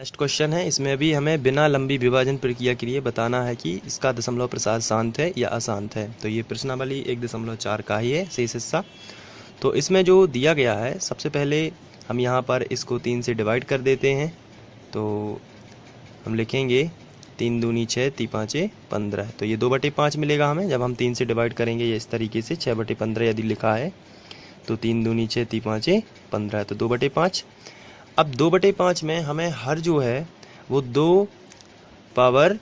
Next question है, इसमें भी हमें बिना लंबी विभाजन प्रक्रिया के लिए बताना है कि इसका दशमलव प्रसार शांत है या अशांत है। तो ये प्रश्नावली 1.4 का ही है शेष हिस्सा। तो इसमें जो दिया गया है, सबसे पहले हम यहाँ पर इसको 3 से डिवाइड कर देते हैं। तो हम लिखेंगे 3 दूनी 6, 3 पाँचे 15। तो ये 2/5 मिलेगा हमें जब हम 3 से डिवाइड करेंगे। ये इस तरीके से 6/15 यदि लिखा है तो 3 दूनी 6, 3 पाँचे 15, तो 2/5। अब 2/5 में हमें हर जो है वो 2 पावर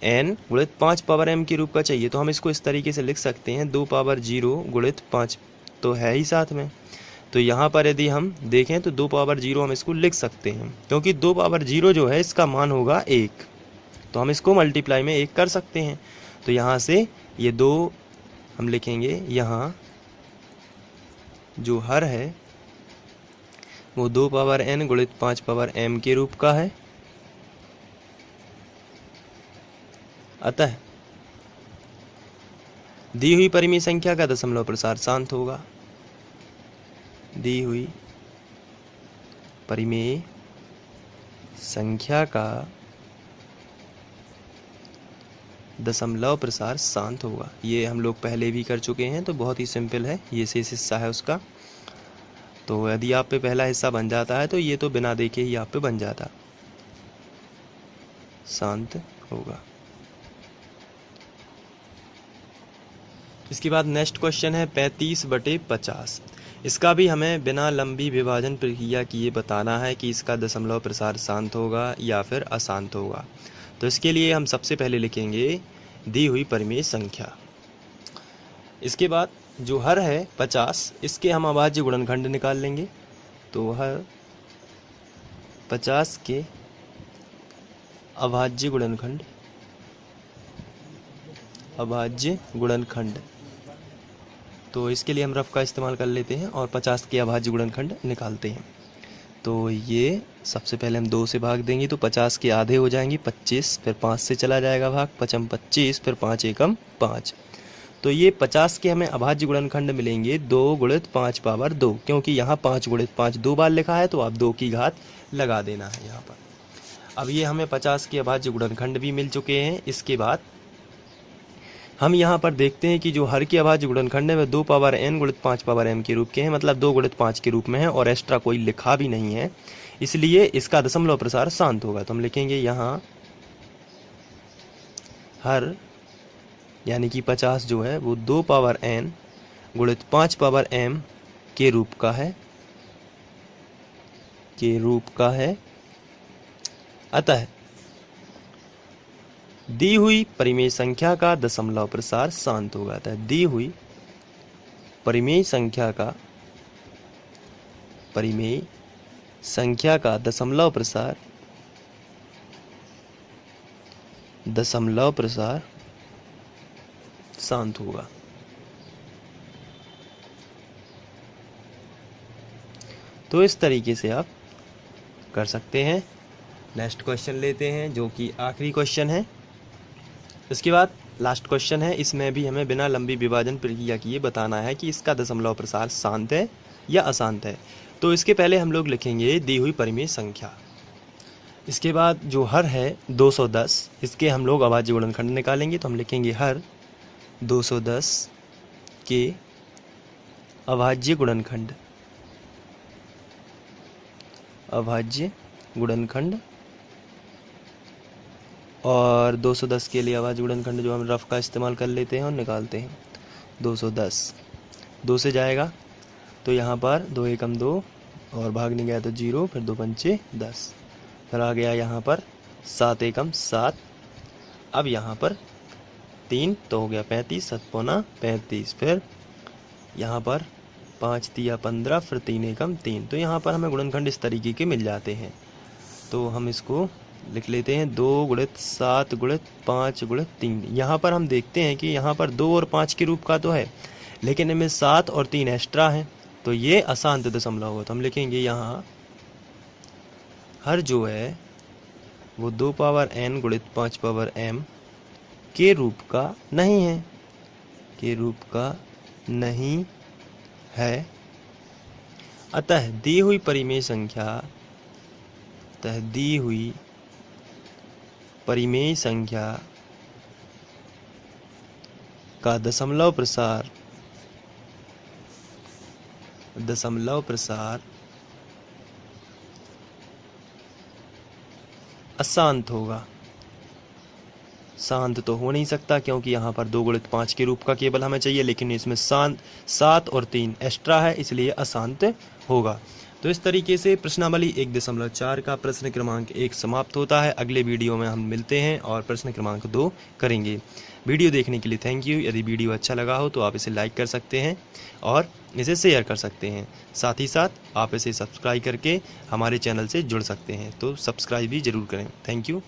n गुणित 5 पावर m के रूप का चाहिए। तो हम इसको इस तरीके से लिख सकते हैं, 2 पावर 0 गुणित 5 तो है ही साथ में। तो यहाँ पर यदि हम देखें तो 2 पावर 0 हम इसको लिख सकते हैं, क्योंकि 2 पावर 0 जो है इसका मान होगा 1। तो हम इसको मल्टीप्लाई में 1 कर सकते हैं। तो यहाँ से ये 2 हम लिखेंगे, यहाँ जो हर है वो 2 पावर n गुणित 5 पावर m के रूप का है। अतः दी हुई परिमेय संख्या का दशमलव प्रसार शांत होगा। दी हुई परिमेय संख्या का दशमलव प्रसार शांत होगा। ये हम लोग पहले भी कर चुके हैं, तो बहुत ही सिंपल है। ये शेष हिस्सा है उसका। तो यदि आप पे पहला हिस्सा बन जाता है तो ये तो बिना देखे ही आप पे बन जाता, शांत होगा। इसके बाद नेक्स्ट क्वेश्चन है 35/50। इसका भी हमें बिना लंबी विभाजन प्रक्रिया किए बताना है कि इसका दशमलव प्रसार शांत होगा या फिर अशांत होगा। तो इसके लिए हम सबसे पहले लिखेंगे दी हुई परिमेय संख्या। इसके बाद जो हर है 50, इसके हम अभाज्य गुणनखंड निकाल लेंगे। तो हर 50 के अभाज्य गुणनखंड, अभाज्य गुणनखंड। तो इसके लिए हम रफ का इस्तेमाल कर लेते हैं और 50 के अभाज्य गुणनखंड निकालते हैं। तो ये सबसे पहले हम 2 से भाग देंगे तो 50 के आधे हो जाएंगे 25, फिर 5 से चला जाएगा भाग, 5 25, फिर 5 एकम 5। तो ये 50 के हमें अभाज्य गुणनखंड मिलेंगे 2 गुणित 5 पावर 2, क्योंकि यहाँ 5 गुणित 5 2 बार लिखा है तो आप 2 की घात लगा देना है यहाँ पर। अब ये हमें 50 के अभाज्य गुणनखंड भी मिल चुके हैं। इसके बाद हम यहाँ पर देखते हैं कि जो हर के अभाज्य गुणनखंड है वह 2 पावर n गुणित 5 पावर m के रूप के हैं, मतलब 2 गुणित 5 के रूप में है और एक्स्ट्रा कोई लिखा भी नहीं है, इसलिए इसका दशमलव प्रसार शांत होगा। तो हम लिखेंगे यहाँ हर यानी कि 50 जो है वो 2 पावर n गुणित 5 पावर m के रूप का है, अतः दी हुई परिमेय संख्या का दशमलव प्रसार शांत होगा। अतः दी हुई परिमेय संख्या का दशमलव प्रसार शांत होगा। तो इस तरीके से आप कर सकते हैं। नेक्स्ट क्वेश्चन लेते हैं जो कि आखिरी क्वेश्चन है। इसके बाद लास्ट क्वेश्चन है, इसमें भी हमें बिना लंबी विभाजन प्रक्रिया किए बताना है कि इसका दशमलव प्रसार शांत है या अशांत है। तो इसके पहले हम लोग लिखेंगे दी हुई परिमेय संख्या। इसके बाद जो हर है 210, इसके हम लोग अभाज्य गुणनखंड निकालेंगे। तो हम लिखेंगे हर 210 के अभाज्य गुणनखंड और 210 के लिए अभाज्य गुणनखंड जो हम रफ का इस्तेमाल कर लेते हैं और निकालते हैं। 210 2 से जाएगा तो यहाँ पर 2 एकम 2 और भागने गया तो 0, फिर 2 पंचे 10, फिर आ गया यहाँ पर 7 एकम 7। अब यहाँ पर 3 तो हो गया 35, 7 पौना 35, फिर यहाँ पर 5 तिया 15, फिर 3 एकम 3। तो यहाँ पर हमें गुणनखंड इस तरीके के मिल जाते हैं। तो हम इसको लिख लेते हैं 2 गुणित 7 गुणित 5 गुणित 3। यहाँ पर हम देखते हैं कि यहाँ पर 2 और 5 के रूप का तो है, लेकिन इनमें 7 और 3 एक्स्ट्रा हैं, तो ये अशांत दशमलव होगा। तो हम लिखेंगे यहाँ हर जो है वो 2 पावर n गुणित 5 पावर m के रूप का नहीं है। अतः दी हुई परिमेय संख्या अतः दी हुई परिमेय संख्या का दशमलव प्रसार अशांत होगा। शांत तो हो नहीं सकता क्योंकि यहाँ पर 2 गुणित 5 के रूप का केवल हमें चाहिए, लेकिन इसमें 7 और 3 एक्स्ट्रा है, इसलिए अशांत होगा। तो इस तरीके से प्रश्नावली 1.4 का प्रश्न क्रमांक 1 समाप्त होता है। अगले वीडियो में हम मिलते हैं और प्रश्न क्रमांक 2 करेंगे। वीडियो देखने के लिए थैंक यू। यदि वीडियो अच्छा लगा हो तो आप इसे लाइक कर सकते हैं और इसे शेयर कर सकते हैं। साथ ही साथ आप इसे सब्सक्राइब करके हमारे चैनल से जुड़ सकते हैं, तो सब्सक्राइब भी ज़रूर करें। Thank you.